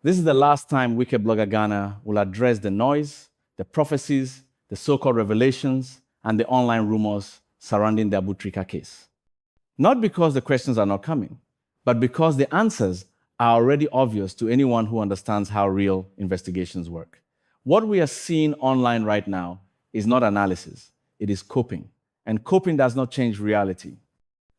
This is the last time Wicked Blogger Ghana will address the noise, the prophecies, the so-called revelations, and the online rumors surrounding the Abu Trica case. Not because the questions are not coming, but because the answers are already obvious to anyone who understands how real investigations work. What we are seeing online right now is not analysis, it is coping. And coping does not change reality.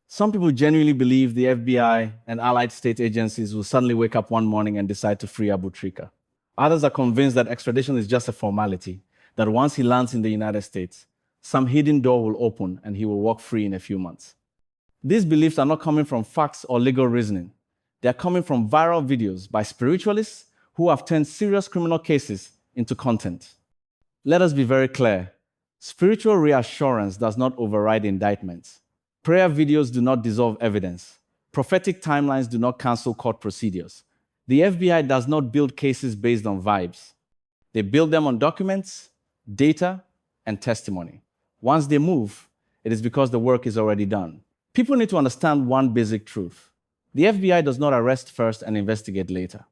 Some people genuinely believe the FBI and allied state agencies will suddenly wake up one morning and decide to free Abu Trica. Others are convinced that extradition is just a formality, that once he lands in the United States, some hidden door will open and he will walk free in a few months. These beliefs are not coming from facts or legal reasoning. They are coming from viral videos by spiritualists who have turned serious criminal cases into content. Let us be very clear. Spiritual reassurance does not override indictments. Prayer videos do not dissolve evidence. Prophetic timelines do not cancel court procedures. The FBI does not build cases based on vibes. They build them on documents, data, and testimony. Once they move, it is because the work is already done. People need to understand one basic truth. The FBI does not arrest first and investigate later.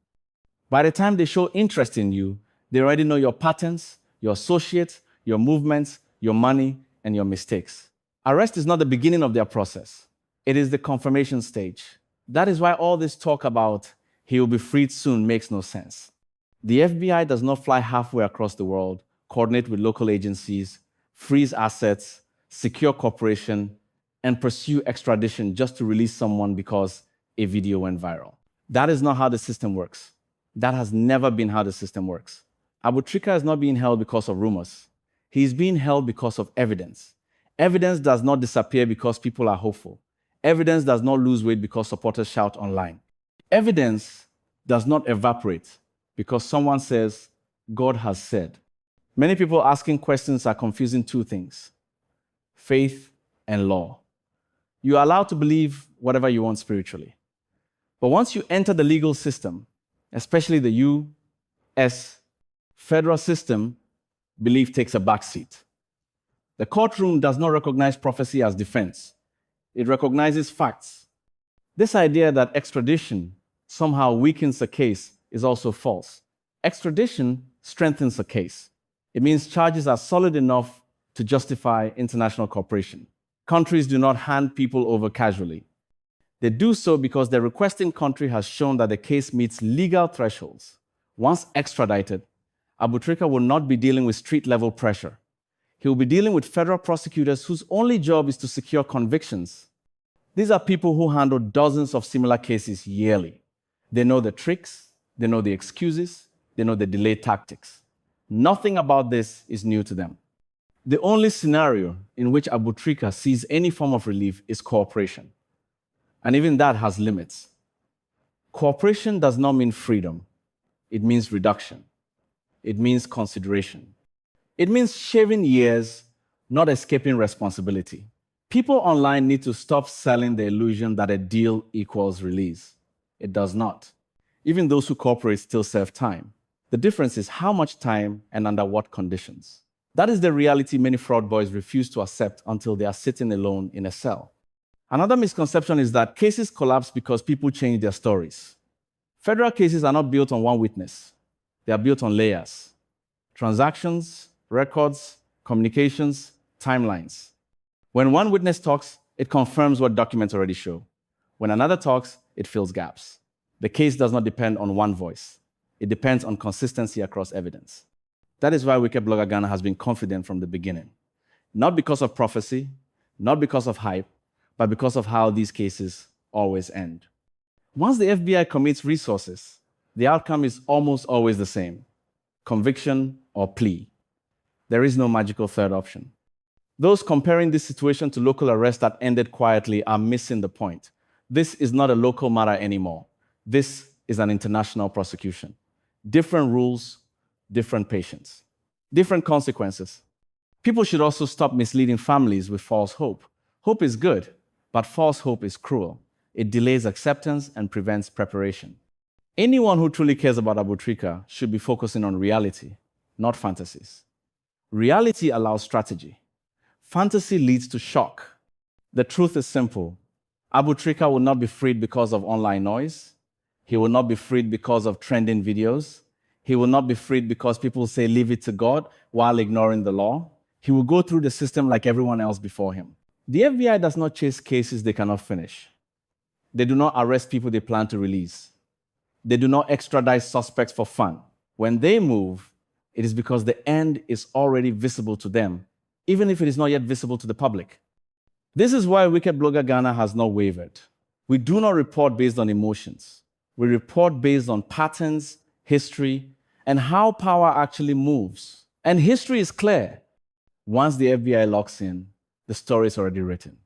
By the time they show interest in you, they already know your patterns, your associates, your movements, your money, and your mistakes. Arrest is not the beginning of their process. It is the confirmation stage. That is why all this talk about he will be freed soon makes no sense. The FBI does not fly halfway across the world, coordinate with local agencies, freeze assets, secure cooperation, and pursue extradition just to release someone because a video went viral. That is not how the system works. That has never been how the system works. Abu Trica is not being held because of rumors. He is being held because of evidence. Evidence does not disappear because people are hopeful. Evidence does not lose weight because supporters shout online. Evidence does not evaporate because someone says, God has said. Many people asking questions are confusing two things: faith and law. You are allowed to believe whatever you want spiritually. But once you enter the legal system, especially the U.S. federal system, belief takes a backseat. The courtroom does not recognize prophecy as defense. It recognizes facts. This idea that extradition somehow weakens a case is also false. Extradition strengthens a case. It means charges are solid enough to justify international cooperation. Countries do not hand people over casually. They do so because the requesting country has shown that the case meets legal thresholds. Once extradited, Abu Trica will not be dealing with street-level pressure. He will be dealing with federal prosecutors whose only job is to secure convictions. These are people who handle dozens of similar cases yearly. They know the tricks, they know the excuses, they know the delay tactics. Nothing about this is new to them. The only scenario in which Abu Trica sees any form of relief is cooperation. And even that has limits. Cooperation does not mean freedom. It means reduction. It means consideration. It means shaving years, not escaping responsibility. People online need to stop selling the illusion that a deal equals release. It does not. Even those who cooperate still serve time. The difference is how much time and under what conditions. That is the reality many fraud boys refuse to accept until they are sitting alone in a cell. Another misconception is that cases collapse because people change their stories. Federal cases are not built on one witness. They are built on layers. Transactions, records, communications, timelines. When one witness talks, it confirms what documents already show. When another talks, it fills gaps. The case does not depend on one voice. It depends on consistency across evidence. That is why Wicked Blogger Ghana has been confident from the beginning. Not because of prophecy, not because of hype, but because of how these cases always end. Once the FBI commits resources, the outcome is almost always the same: conviction or plea. There is no magical third option. Those comparing this situation to local arrests that ended quietly are missing the point. This is not a local matter anymore. This is an international prosecution. Different rules, different patience, different consequences. People should also stop misleading families with false hope. Hope is good, but false hope is cruel. It delays acceptance and prevents preparation. Anyone who truly cares about Abu Trica should be focusing on reality, not fantasies. Reality allows strategy. Fantasy leads to shock. The truth is simple. Abu Trica will not be freed because of online noise. He will not be freed because of trending videos. He will not be freed because people say, leave it to God, while ignoring the law. He will go through the system like everyone else before him. The FBI does not chase cases they cannot finish. They do not arrest people they plan to release. They do not extradite suspects for fun. When they move, it is because the end is already visible to them, even if it is not yet visible to the public. This is why Wicked Blogger Ghana has not wavered. We do not report based on emotions. We report based on patterns, history, and how power actually moves. And history is clear. Once the FBI locks in, the story is already written.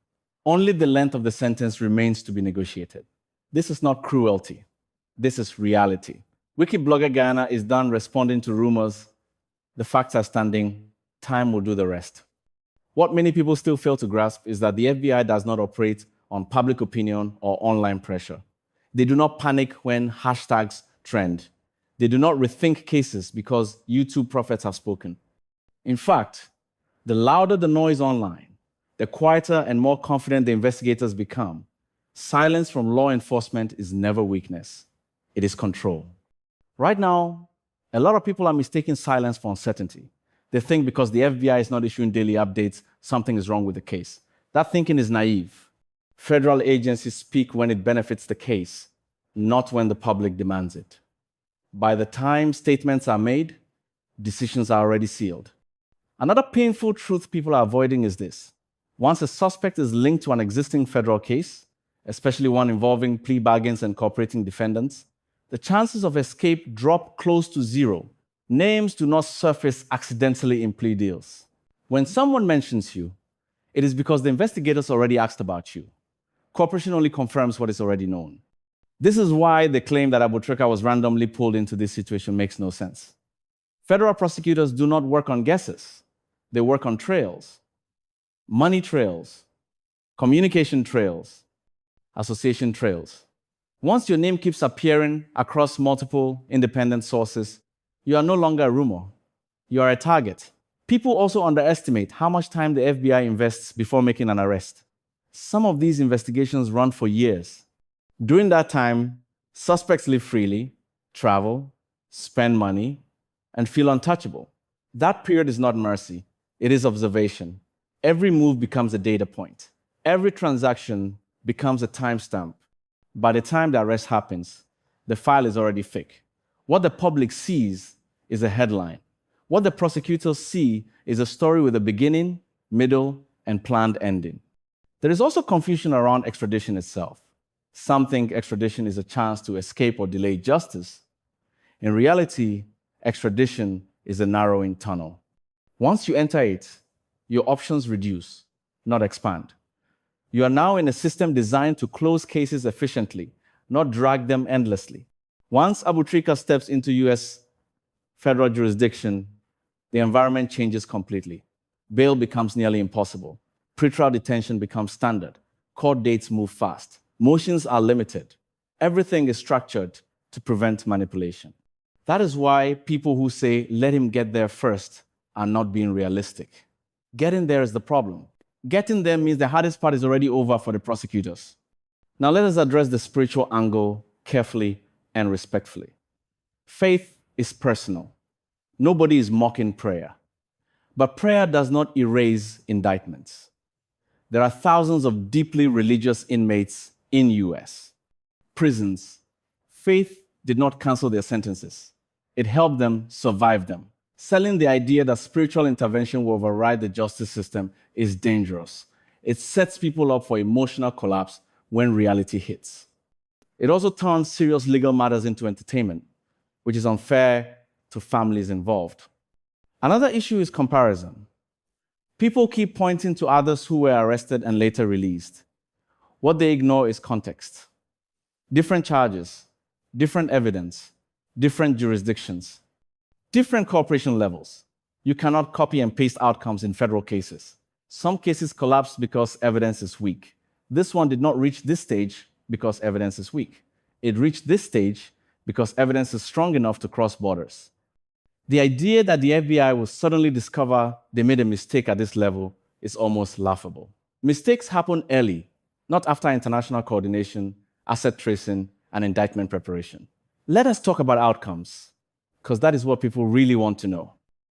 Only the length of the sentence remains to be negotiated. This is not cruelty. This is reality. Wicked Blogger Ghana is done responding to rumors. The facts are standing. Time will do the rest. What many people still fail to grasp is that the FBI does not operate on public opinion or online pressure. They do not panic when hashtags trend. They do not rethink cases because YouTube prophets have spoken. In fact, the louder the noise online, the quieter and more confident the investigators become. Silence from law enforcement is never weakness. It is control. Right now, a lot of people are mistaking silence for uncertainty. They think because the FBI is not issuing daily updates, something is wrong with the case. That thinking is naive. Federal agencies speak when it benefits the case, not when the public demands it. By the time statements are made, decisions are already sealed. Another painful truth people are avoiding is this. Once a suspect is linked to an existing federal case, especially one involving plea bargains and cooperating defendants, the chances of escape drop close to zero. Names do not surface accidentally in plea deals. When someone mentions you, it is because the investigators already asked about you. Cooperation only confirms what is already known. This is why the claim that Trica was randomly pulled into this situation makes no sense. Federal prosecutors do not work on guesses. They work on trails. Money trails, communication trails, association trails. Once your name keeps appearing across multiple independent sources, you are no longer a rumor. You are a target. People also underestimate how much time the FBI invests before making an arrest. Some of these investigations run for years. During that time, suspects live freely, travel, spend money, and feel untouchable. That period is not mercy. It is observation. Every move becomes a data point. Every transaction becomes a timestamp. By the time the arrest happens, the file is already fake. What the public sees is a headline. What the prosecutors see is a story with a beginning, middle, and planned ending. There is also confusion around extradition itself. Some think extradition is a chance to escape or delay justice. In reality, extradition is a narrowing tunnel. Once you enter it, your options reduce, not expand. You are now in a system designed to close cases efficiently, not drag them endlessly. Once Trica steps into US federal jurisdiction, the environment changes completely. Bail becomes nearly impossible. Pretrial detention becomes standard. Court dates move fast. Motions are limited. Everything is structured to prevent manipulation. That is why people who say, let him get there first, are not being realistic. Getting there is the problem. Getting there means the hardest part is already over for the prosecutors. Now let us address the spiritual angle carefully and respectfully. Faith is personal. Nobody is mocking prayer. But prayer does not erase indictments. There are thousands of deeply religious inmates in US prisons. Faith did not cancel their sentences. It helped them survive them. Selling the idea that spiritual intervention will override the justice system is dangerous. It sets people up for emotional collapse when reality hits. It also turns serious legal matters into entertainment, which is unfair to families involved. Another issue is comparison. People keep pointing to others who were arrested and later released. What they ignore is context. Different charges, different evidence, different jurisdictions, different cooperation levels. You cannot copy and paste outcomes in federal cases. Some cases collapse because evidence is weak. This one did not reach this stage because evidence is weak. It reached this stage because evidence is strong enough to cross borders. The idea that the FBI will suddenly discover they made a mistake at this level is almost laughable. Mistakes happen early, not after international coordination, asset tracing, and indictment preparation. Let us talk about outcomes, because that is what people really want to know.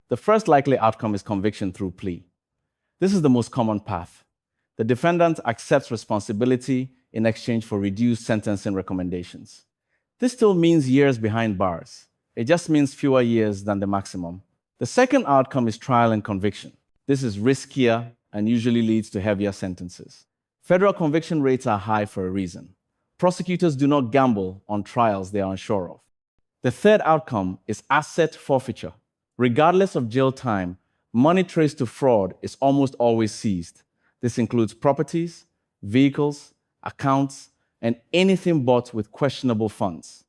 The first likely outcome is conviction through plea. This is the most common path. The defendant accepts responsibility in exchange for reduced sentencing recommendations. This still means years behind bars. It just means fewer years than the maximum. The second outcome is trial and conviction. This is riskier and usually leads to heavier sentences. Federal conviction rates are high for a reason. Prosecutors do not gamble on trials they are unsure of. The third outcome is asset forfeiture. Regardless of jail time, money traced to fraud is almost always seized. This includes properties, vehicles, accounts, and anything bought with questionable funds.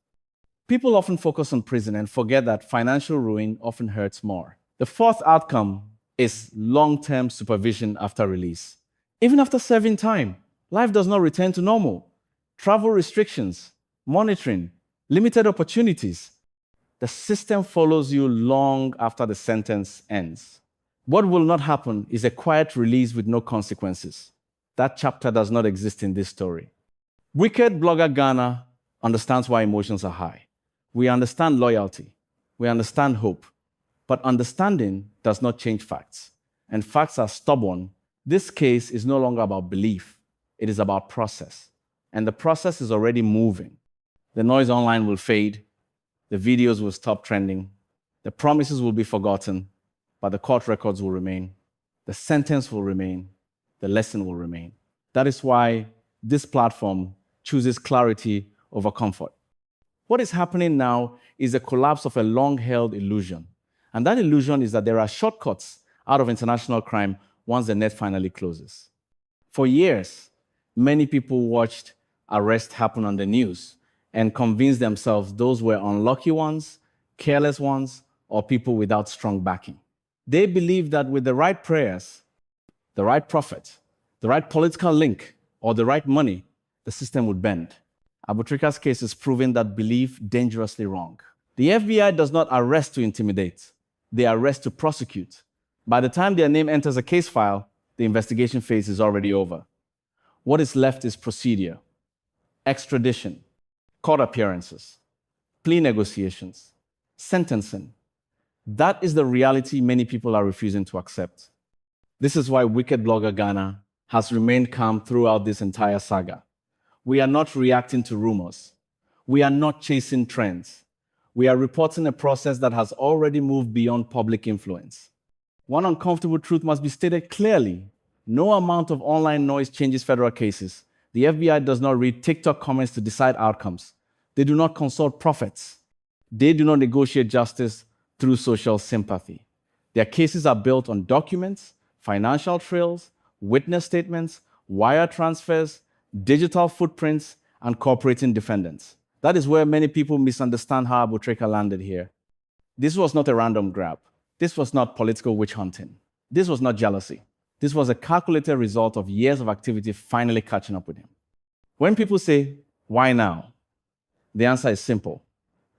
People often focus on prison and forget that financial ruin often hurts more. The fourth outcome is long-term supervision after release. Even after serving time, life does not return to normal. Travel restrictions, monitoring, limited opportunities. The system follows you long after the sentence ends. What will not happen is a quiet release with no consequences. That chapter does not exist in this story. Wicked blogger Ghana understands why emotions are high. We understand loyalty. We understand hope. But understanding does not change facts. And facts are stubborn. This case is no longer about belief. It is about process. And the process is already moving. The noise online will fade. The videos will stop trending. The promises will be forgotten. But the court records will remain. The sentence will remain. The lesson will remain. That is why this platform chooses clarity over comfort. What is happening now is a collapse of a long-held illusion. And that illusion is that there are shortcuts out of international crime once the net finally closes. For years, many people watched arrests happen on the news and convinced themselves those were unlucky ones, careless ones, or people without strong backing. They believed that with the right prayers, the right prophet, the right political link, or the right money, the system would bend. Abu Trica's case is proving that belief dangerously wrong. The FBI does not arrest to intimidate. They arrest to prosecute. By the time their name enters a case file, the investigation phase is already over. What is left is procedure, extradition, court appearances, plea negotiations, sentencing. That is the reality many people are refusing to accept. This is why wicked blogger Ghana has remained calm throughout this entire saga. We are not reacting to rumors. We are not chasing trends. We are reporting a process that has already moved beyond public influence. One uncomfortable truth must be stated clearly. No amount of online noise changes federal cases. The FBI does not read TikTok comments to decide outcomes. They do not consult prophets. They do not negotiate justice through social sympathy. Their cases are built on documents, financial trails, witness statements, wire transfers, digital footprints, and cooperating defendants. That is where many people misunderstand how Abu Trica landed here. This was not a random grab. This was not political witch hunting. This was not jealousy. This was a calculated result of years of activity finally catching up with him. When people say, why now? The answer is simple.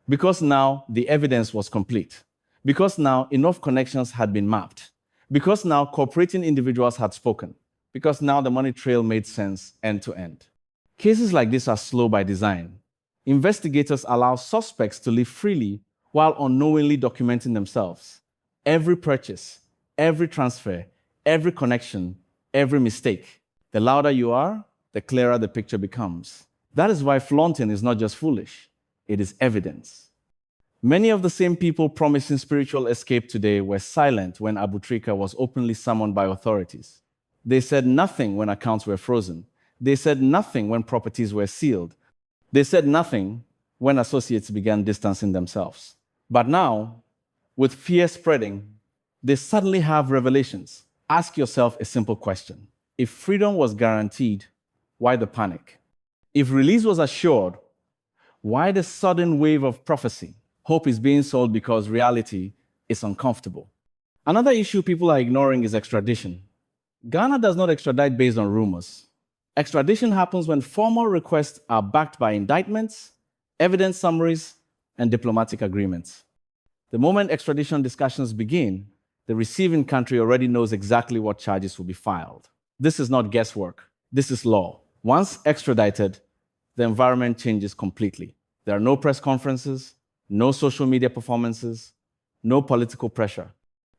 Because now the evidence was complete. Because now enough connections had been mapped. Because now cooperating individuals had spoken. Because now the money trail made sense end to end. Cases like this are slow by design. Investigators allow suspects to live freely while unknowingly documenting themselves. Every purchase, every transfer, every connection, every mistake. The louder you are, the clearer the picture becomes. That is why flaunting is not just foolish, it is evidence. Many of the same people promising spiritual escape today were silent when Abu Trica was openly summoned by authorities. They said nothing when accounts were frozen. They said nothing when properties were sealed. They said nothing when associates began distancing themselves. But now, with fear spreading, they suddenly have revelations. Ask yourself a simple question. If freedom was guaranteed, why the panic? If release was assured, why the sudden wave of prophecy? Hope is being sold because reality is uncomfortable. Another issue people are ignoring is extradition. Ghana does not extradite based on rumors. Extradition happens when formal requests are backed by indictments, evidence summaries, and diplomatic agreements. The moment extradition discussions begin, the receiving country already knows exactly what charges will be filed. This is not guesswork. This is law. Once extradited, the environment changes completely. There are no press conferences, no social media performances, no political pressure,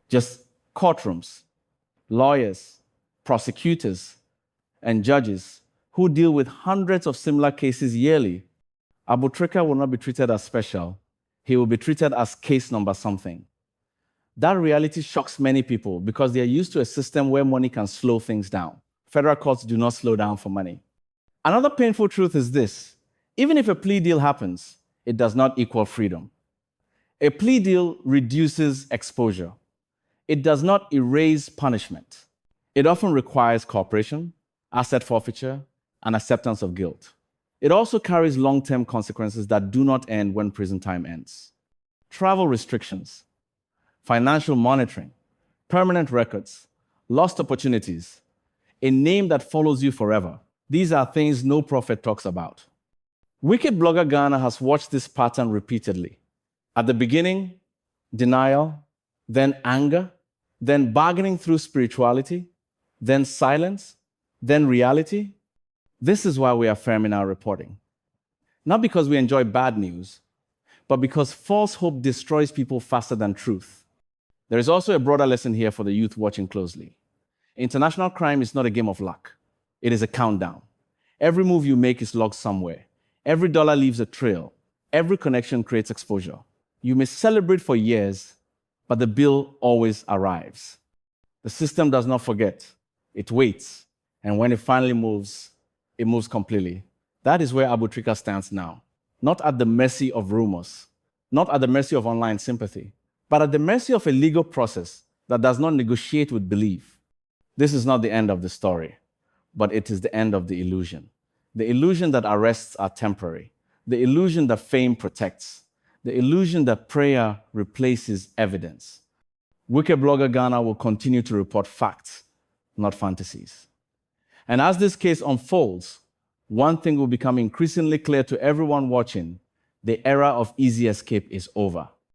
just courtrooms, lawyers, prosecutors, and judges who deal with hundreds of similar cases yearly. Abu Trica will not be treated as special. He will be treated as case number something. That reality shocks many people because they are used to a system where money can slow things down. Federal courts do not slow down for money. Another painful truth is this: even if a plea deal happens, it does not equal freedom. A plea deal reduces exposure. It does not erase punishment. It often requires cooperation, asset forfeiture, and acceptance of guilt. It also carries long-term consequences that do not end when prison time ends. Travel restrictions, financial monitoring, permanent records, lost opportunities, a name that follows you forever. These are things no prophet talks about. Wicked Blogger Ghana has watched this pattern repeatedly. At the beginning, denial, then anger, then bargaining through spirituality, then silence, then reality. This is why we are firm in our reporting. Not because we enjoy bad news, but because false hope destroys people faster than truth. There is also a broader lesson here for the youth watching closely. International crime is not a game of luck. It is a countdown. Every move you make is logged somewhere. Every dollar leaves a trail. Every connection creates exposure. You may celebrate for years, but the bill always arrives. The system does not forget. It waits. And when it finally moves, it moves completely. That is where Abu Trica stands now. Not at the mercy of rumors, not at the mercy of online sympathy, but at the mercy of a legal process that does not negotiate with belief. This is not the end of the story, but it is the end of the illusion. The illusion that arrests are temporary. The illusion that fame protects. The illusion that prayer replaces evidence. Wicked Blogger Ghana will continue to report facts, not fantasies. And as this case unfolds, one thing will become increasingly clear to everyone watching: the era of easy escape is over.